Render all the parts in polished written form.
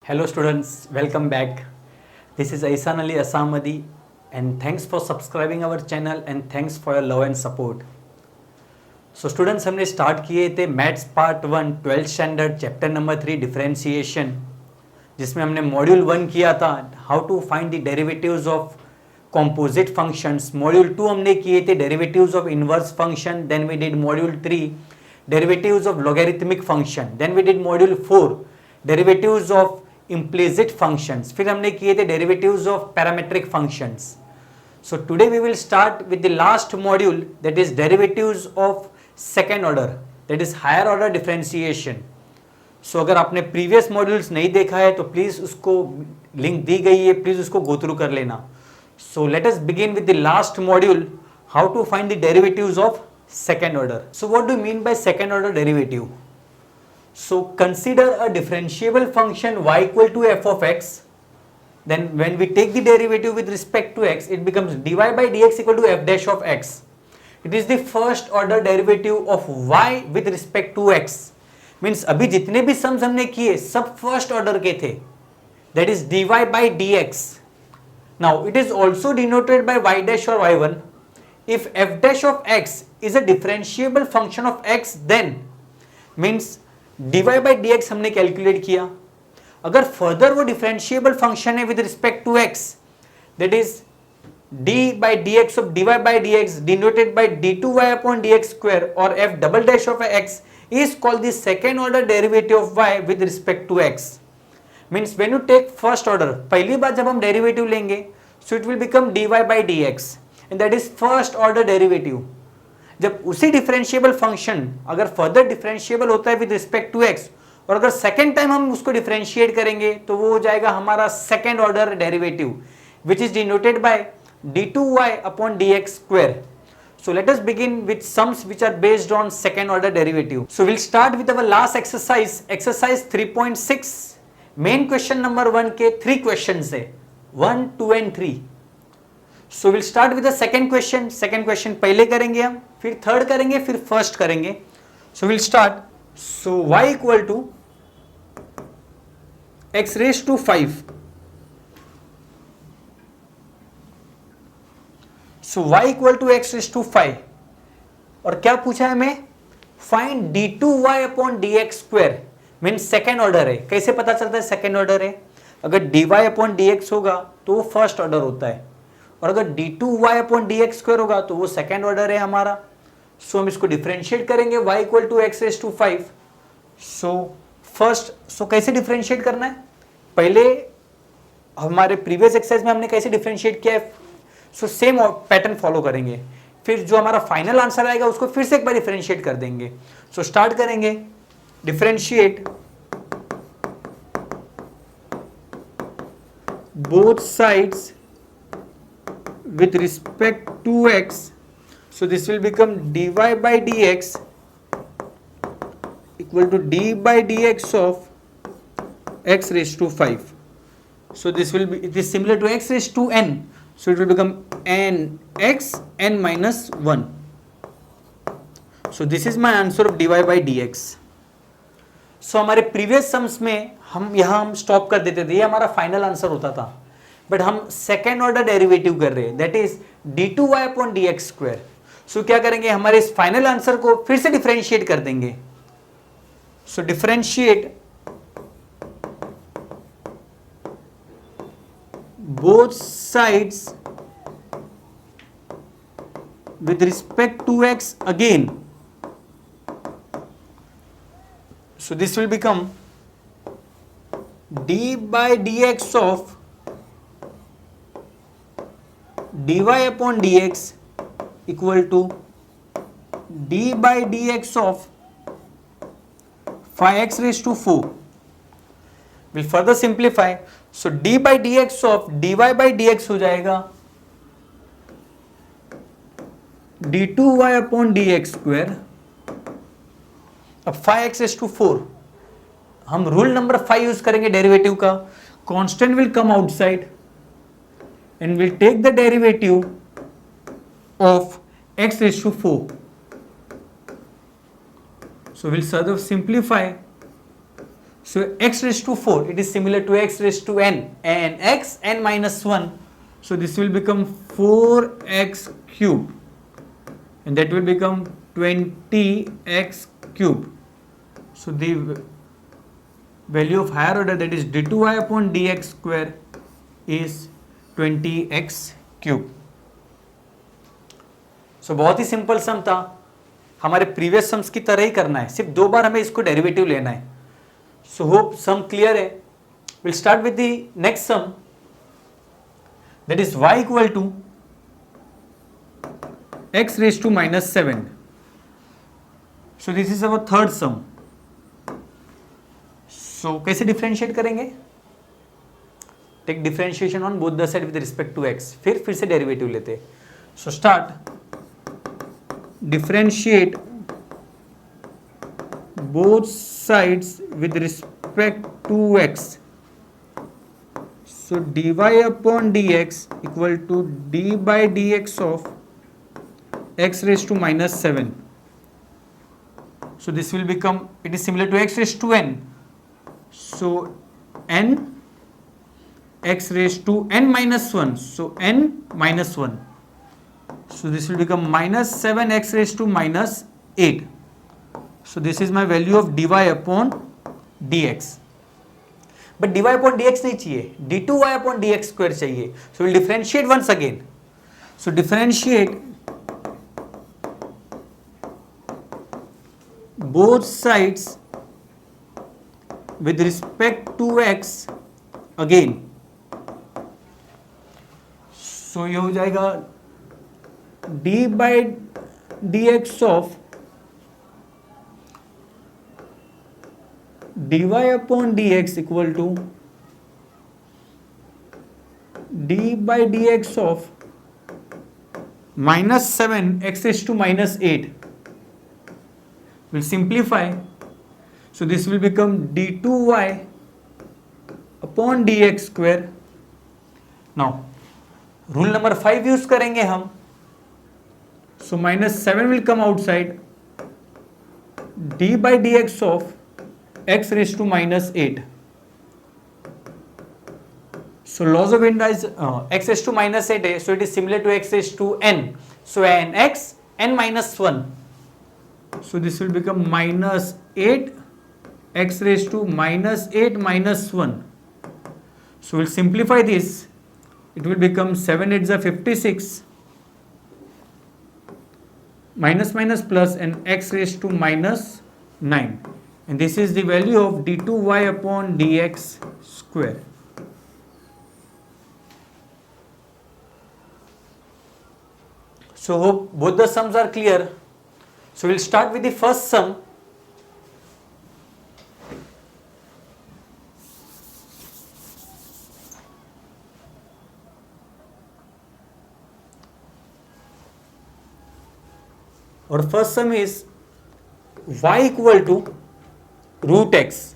Hello students, welcome back. This is Aisan Ali Asamadi and thanks for subscribing our channel and thanks for your love and support. So students, हमने start किए थे maths part 1 12th standard chapter number 3 differentiation, जिसमें हमने module 1 किया था how to find the derivatives of composite functions. Module 2 हमने किए थे derivatives of inverse function. Then we did module 3 derivatives of logarithmic function. Then we did module 4 derivatives of implicit functions. फिर हमने किए थे derivatives of parametric functions. So today we will start with the last module, that is derivatives of second order, that is higher order differentiation. So अगर आपने previous modules नहीं देखा है तो please उसको link दी गई है, please उसको go through कर लेना. So let us begin with the last module, how to find the derivatives of second order. So what do you mean by second order derivative? So consider a differentiable function y equal to f of x. Then when we take the derivative with respect to x, it becomes dy by dx equal to f dash of x. It is the first order derivative of y with respect to x. Means अभी जितने भी sums हमने किए सब first order के थे. That is dy by dx. Now it is also denoted by y dash or y1. If f dash of x is a differentiable function of x, then means dy by dx हमने calculate किया. अगर further वो differentiable function है with respect to x, that is d by dx of dy by dx denoted by d2y upon dx square or f double dash of x is called the second order derivative of y with respect to x. Means when you take first order, पहली बार जब हम derivative लेंगे so it will become dy by dx and that is first order derivative. जब उसी differentiable function अगर further differentiable होता है with respect to x और अगर सेकेंड टाइम हम उसको डिफरेंशिएट करेंगे तो वो हो जाएगा हमारा second order derivative which is denoted by d2y upon dx square. So let us begin with sums which are based on second order derivative. So we'll start with our last exercise, exercise 3.6. Main question number 1 के 3 questions है, 1, 2 and 3. So we'll start with the second question. Second question पहले करेंगे हम, फिर third करेंगे, फिर first करेंगे. So we'll start. So y equal to x raised to 5. So y equal to x raised to 5. और क्या पूछा है हमें? Find d2y upon dx square. Means second order है. कैसे पता चलता है सेकेंड ऑर्डर है? अगर dy upon dx होगा तो वो फर्स्ट ऑर्डर होता है और अगर d2y upon dx स्क्वायर होगा तो वो सेकेंड ऑर्डर है हमारा. सो हम इसको डिफरेंशिएट करेंगे y equal to x raise to 5. So कैसे डिफरेंशिएट करना है? पहले हमारे प्रीवियस एक्सरसाइज में हमने कैसे डिफरेंशिएट किया है, सो सेम पैटर्न फॉलो करेंगे. फिर जो हमारा फाइनल आंसर आएगा उसको फिर से एक बार डिफरेंशिएट कर देंगे. सो स्टार्ट करेंगे differentiate both sides with respect to x. So this will become dy by dx equal to d by dx of x raised to 5. So this will be, it is similar to x raised to n. So it will become n x n minus 1. So this is my answer of dy by dx. So हमारे previous sums में हम यहाँ stop कर देते थे, ये हमारा final answer होता था. बट हम सेकेंड ऑर्डर डेरिवेटिव कर रहे हैं, that is d2y upon dx square. So क्या करेंगे, हमारे इस फाइनल आंसर को फिर से डिफरेंशिएट कर देंगे. So differentiate both sides with respect to x again. So this will become d by dx of dy upon dx equal to d by dx of 5x raised to 4. We'll further simplify. So d by dx of dy by dx हो जाएगा d2y upon dx square. अब 5x raised to 4 हम rule number 5 use करेंगे derivative का. Constant will come outside and we'll take the derivative of x raised to 4. So we'll further simplify. So x raised to 4, it is similar to x raised to n, and x n minus 1. So this will become 4x cube, and that will become 20x cube. So the value of higher order, that is d2y upon dx square, is 20x cube. So बहुत ही simple सम था, हमारे previous sums की तरह ही करना है, सिर्फ 2 बार हमें इसको डेरिवेटिव लेना है. सो होप सम क्लियर है. Will start with the next sum, that is y equal to x raise to minus 7. So this is our third sum. So कैसे डिफरेंशिएट करेंगे? Take differentiation on both the side with respect to x. फिर से derivative लेते. So start, differentiate both sides with respect to x. So dy upon dx equal to d by dx of x raised to minus 7. So this will become, it is similar to x raised to n. So n x raised to n minus 1. So n minus 1. So this will become minus 7x raised to minus 8. So this is my value of dy upon dx. But dy upon dx नहीं चाहिए, d2y upon dx square चाहिए. So we'll differentiate once again. So differentiate both sides with respect to x again. So ये हो जाएगा d by dx of dy upon dx equal to d by dx of minus 7 x raised to minus 8. We'll simplify. So this will become d2y upon dx square. Now rule number 5 use करेंगे हम. So minus 7 will come outside, d by dx of x raised to minus 8. So laws of Enda is x raised to minus 8 है, so it is similar to x raised to n. So n x n minus 1. So this will become minus 8 x raised to minus 8 minus 1. So we'll simplify this. It will become 7 8s are 56. Minus minus plus and x raised to minus 9, and this is the value of d2y upon dx square. So hope both the sums are clear. So we'll start with the first sum. Our first sum is y equal to root x.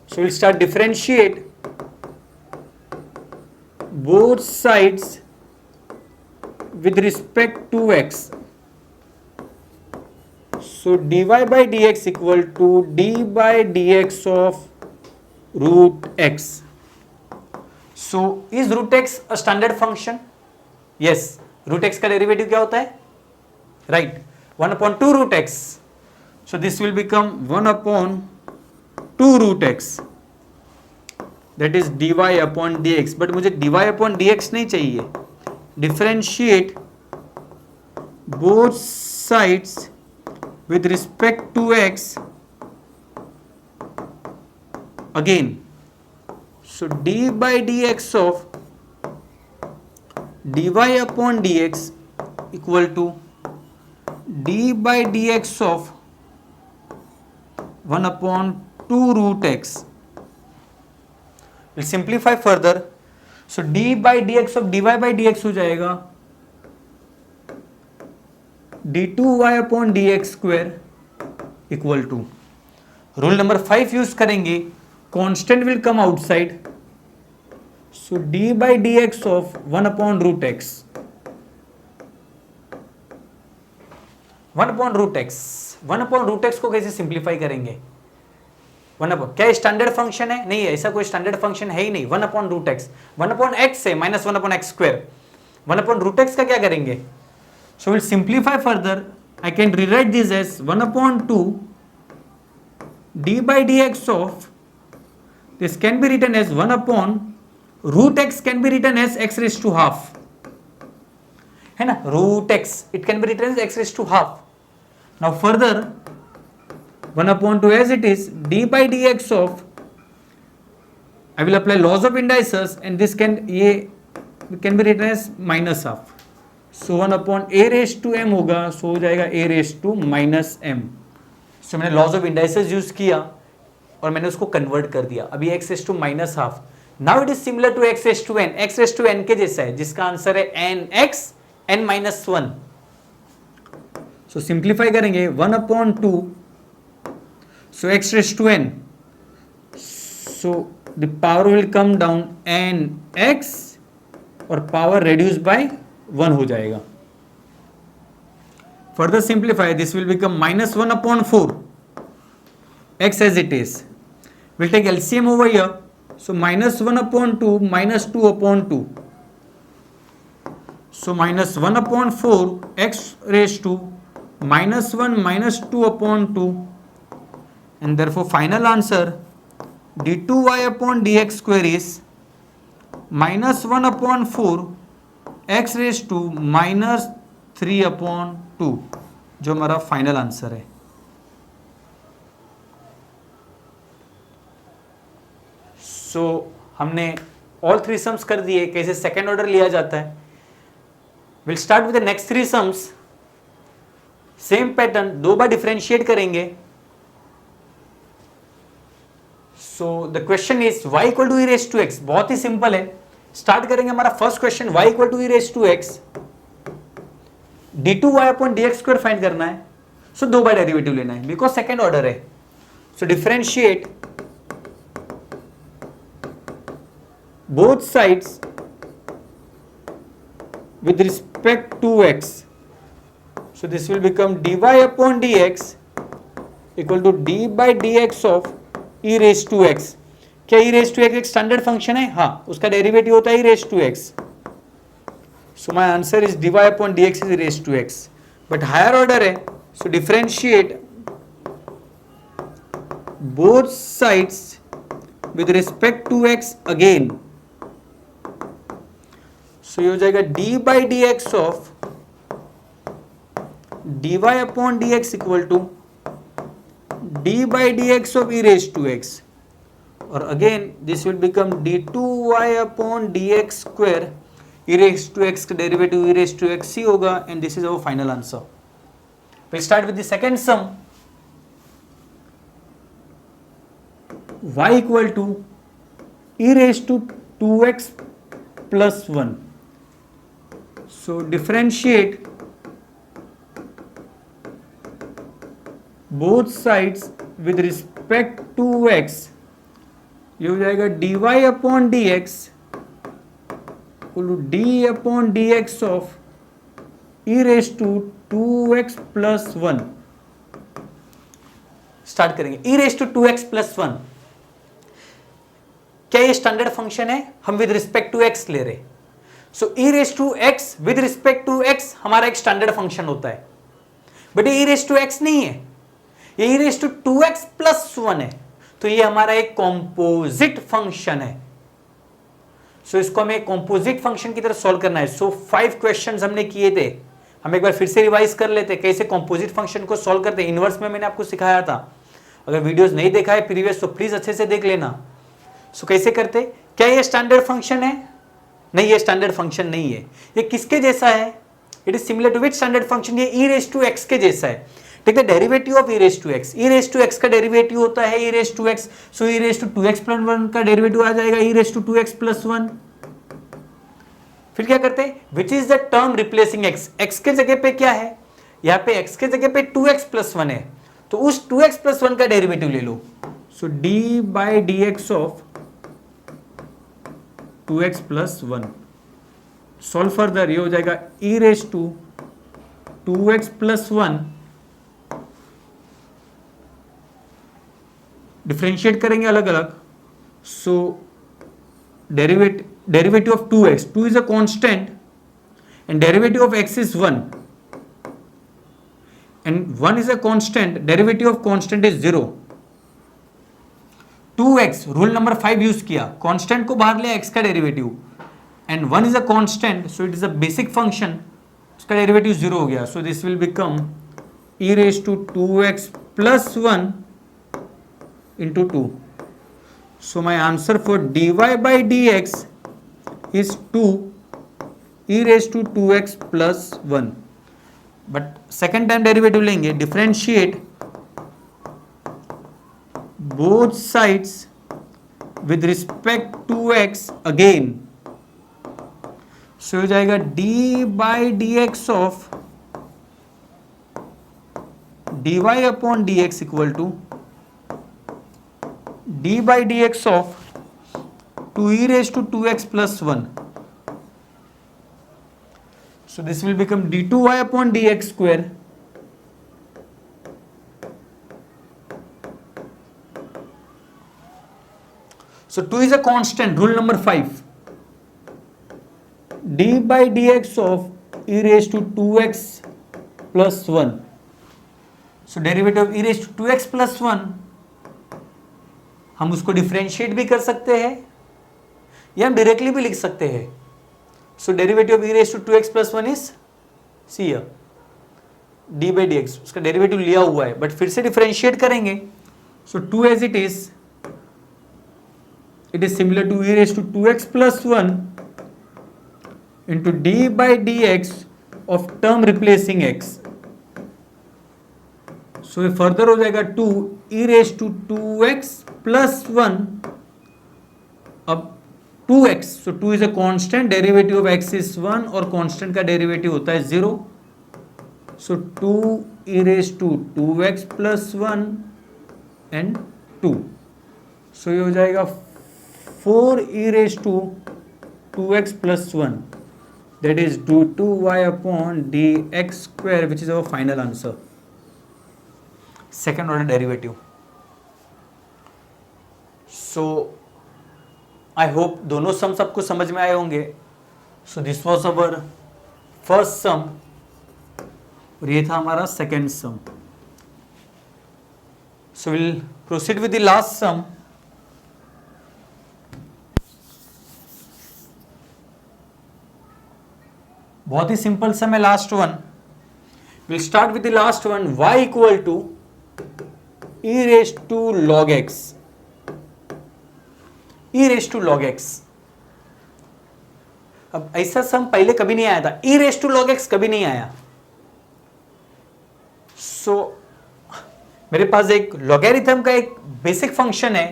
So we'll start differentiate both sides with respect to x. So dy by dx equal to d by dx of root x. So is root x a standard function? Yes. root x का derivative क्या होता है? Right, 1 upon 2 root x. So this will become 1 upon 2 root x. That is dy upon dx. But मुझे dy upon dx नहीं चाहिए. Differentiate both sides with respect to x again. So d by dx of dy upon dx equal to d by dx of 1 upon 2 root x. We'll simplify further. So d by dx of dy by dx हो जाएगा d2y upon dx square equal to, rule number 5 use करेंगे, constant will come outside. So d by dx of 1 upon root x. 1 upon root x. 1 upon root x को कैसे simplify करेंगे? 1 upon, क्या standard function है? नहीं है, ऐसा कोई स्टैंडर्ड फंक्शन है ही नहीं। 1 upon root X, 1 upon X है minus 1 upon X square, 1 upon root X का क्या करेंगे? So will simplify further, I can rewrite this as 1 upon 2 D by D X of, this can be written as 1 upon root X can be written as X raise to half, है ना, root X it can be written as X raise to half. Now further 1 upon 2 as it is, d by dx of, I will apply laws of indices and this can be written as minus half. So 1 upon a raised to m होगा, so हो जाएगा a raised to minus m. So मैंने laws of indices use किया और मैंने उसको convert कर दिया. अभी x raised to minus half. Now it is similar to x raised to n. x raised to n के जैसा है, जिसका आंसर है nx n minus 1. So simplify करेंगे 1 upon 2. So x raised to n, so the power will come down n x और power reduced by 1 हो जाएगा. Further simplify, this will become minus 1 upon 4 x as it is. We'll take LCM over here. So minus 1 upon 2 minus 2 upon 2. So minus 1 upon 4 x raised to minus 1 minus 2 upon 2. And therefore final answer d2y upon dx square is minus 1 upon 4 x raised to minus 3 upon 2, जो हमारा final answer है. सो हमने all three sums कर दिए. कैसे second order लिया जाता है? Will start with the next three sums. Same pattern, दो बार डिफरेंशिएट करेंगे. So the question is y equal to e raise to x. बहुत ही सिंपल है. स्टार्ट करेंगे. हमारा first question y equal to e raise to x, d2y upon dx square find करना है. सो दो बार डेरिवेटिव लेना है बिकॉज सेकेंड ऑर्डर है. सो differentiate both sides with respect to x. So this will become dy upon dx equal to d by dx of e raised to x. क्या e raised to x एक standard function है? हाँ, उसका derivative होता है e raised to x. So my answer is dy upon dx is e raised to x. But higher order है, so differentiate both sides with respect to x again. So ये हो जाएगा d by dx of dy upon dx equal to d by dx of e raised to x. और again this will become d2y upon dx square. e raised to x का derivative e raised to x ही होगा and this is our final answer. We'll start with the second sum. y equal to e raised to 2x plus 1. So differentiate both sides with respect to x. ये हो जाएगा dy upon dx equal to d upon dx of e raised to 2x plus 1. Start करेंगे. e raised to 2x plus 1. क्या ये standard function है? हम with respect to x ले रहे. So e raised to x with respect to x हमारा एक standard function होता है. बट ये e raised to x नहीं है, ये e raised to 2x plus 1 है. तो ये हमारा एक कॉम्पोजिट फंक्शन है. सो इसको हमें कॉम्पोजिट फंक्शन की तरह सॉल्व करना है. सो 5 क्वेश्चंस हमने किए थे. हम एक बार फिर से रिवाइज कर लेते कैसे कॉम्पोजिट फंक्शन को सॉल्व करते. इनवर्स में मैंने आपको सिखाया था. अगर वीडियोस नहीं देखा है प्रीवियस तो प्लीज अच्छे से देख लेना. सो कैसे करते? क्या ये स्टैंडर्ड फंक्शन है? नहीं, ये स्टैंडर्ड फंक्शन नहीं है. ये किसके जैसा है? It is similar to which standard function? ये e raised to x के जैसा है. ठीक है, derivative of e raised to x. e raised to x का डेरिवेटिव होता है e raised to x. So e raised to 2x plus 1 का डेरिवेटिव आ जाएगा e raised to 2x plus 1. फिर क्या करते हैं? Which is the term replacing x. x के जगह पे क्या है? यहाँ पे x के जगह पे 2x plus 1 है, तो उस 2x plus 1 का डेरिवेटिव ले लो. So d by dx of 2x plus 1. Solve further. ये हो जाएगा e raised to 2x plus 1 differentiate करेंगे अलग अलग. So derivative of 2x, 2 is a constant and derivative of x is 1 and 1 is a constant, derivative of constant is 0. 2x rule number 5 use किया, constant को बाहर लिया, x का derivative, and 1 is a constant, so it is a basic function, उसका derivative 0 हो गया. सो this will become e raised to 2x plus 1 into 2. So my answer for dy by dx is 2 e raised to 2x plus 1. But second time derivative लेंगे, differentiate both sides with respect to x again. So हो जाएगा d by D X of dy upon D X equal to d by D X of 2e raised to 2x plus 1. So this will become d2y upon dx square. So 2 is a constant, rule number 5. d by dx of e raised to 2x plus 1. So derivative of e raised to 2x plus 1, हम उसको differentiate भी कर सकते हैं या हम directly भी लिख सकते हैं. So derivative of e raised to 2x plus 1 is see here d by dx, उसका डेरिवेटिव लिया हुआ है बट फिर से डिफरेंशिएट करेंगे. So 2 as it is similar to e raised to 2x plus 1 into d by dx of term replacing x. So ये further हो जाएगा 2 e raised to 2x plus 1. अब 2x, so 2 is a constant, derivative of x is 1 और constant का derivative होता है 0. So 2 e raised to 2x plus 1 and 2. So ये हो जाएगा 4 e raised to 2x plus 1. That is d2y upon dx square, which is our final answer. Second order derivative. So I hope दोनों sum सबको समझ में आए होंगे. So this was our first sum और ये था हमारा second sum. So will proceed with the last sum. बहुत ही सिंपल सम है last one. Will start with the last one. y equal to e raised to log x. e raised to log x. अब ऐसा सम पहले कभी नहीं आया था. e raised to log x कभी नहीं आया. सो मेरे पास एक लॉगरिथम का एक बेसिक फंक्शन है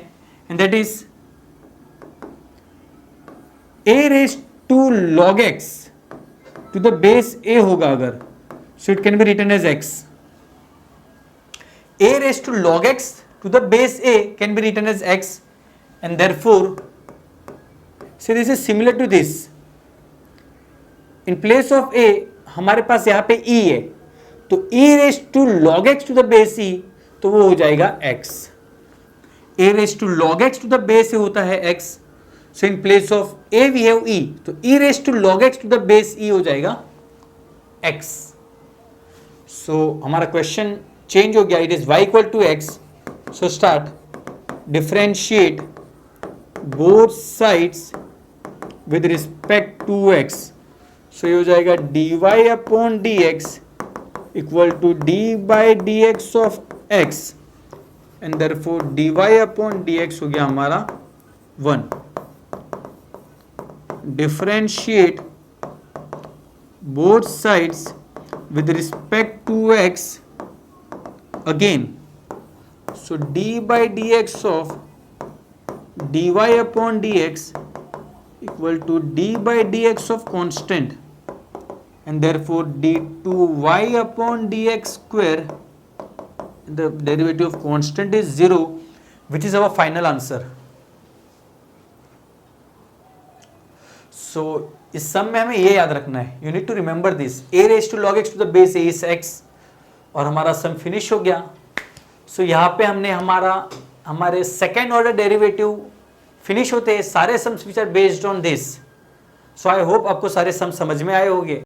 and that is a raised to log x to the base a होगा अगर, so it can be written as x. a raised to log x to the base a can be written as x, and therefore see this is similar to this. In place of a हमारे पास यहाँ पे e है, तो e raised to log x to the base e, तो वो हो जाएगा x. a raised to log x to the base a होता है x, so in place of a we have e, तो e raised to log x to the base e हो जाएगा x. so हमारा क्वेश्चन चेंज हो गया. It is y equal to x. So start differentiate both sides with respect to x. So ये हो जाएगा dy upon dx equal to d by dx of x, and therefore dy upon dx हो गया हमारा 1. Differentiate both sides with respect to x again. So d by dx of dy upon dx equal to d by dx of constant, and therefore d2y upon dx square, the derivative of constant is 0, which is our final answer. So इस सम में हमें ये याद रखना है. You need to remember this. a raised to log x to the base a is x. और हमारा सम finish हो गया. सो यहाँ पे हमने हमारा हमारे सेकेंड ऑर्डर डेरिवेटिव फिनिश होते हैं सारे sums which are based on this. So I hope आपको सारे सम समझ में आए होंगे।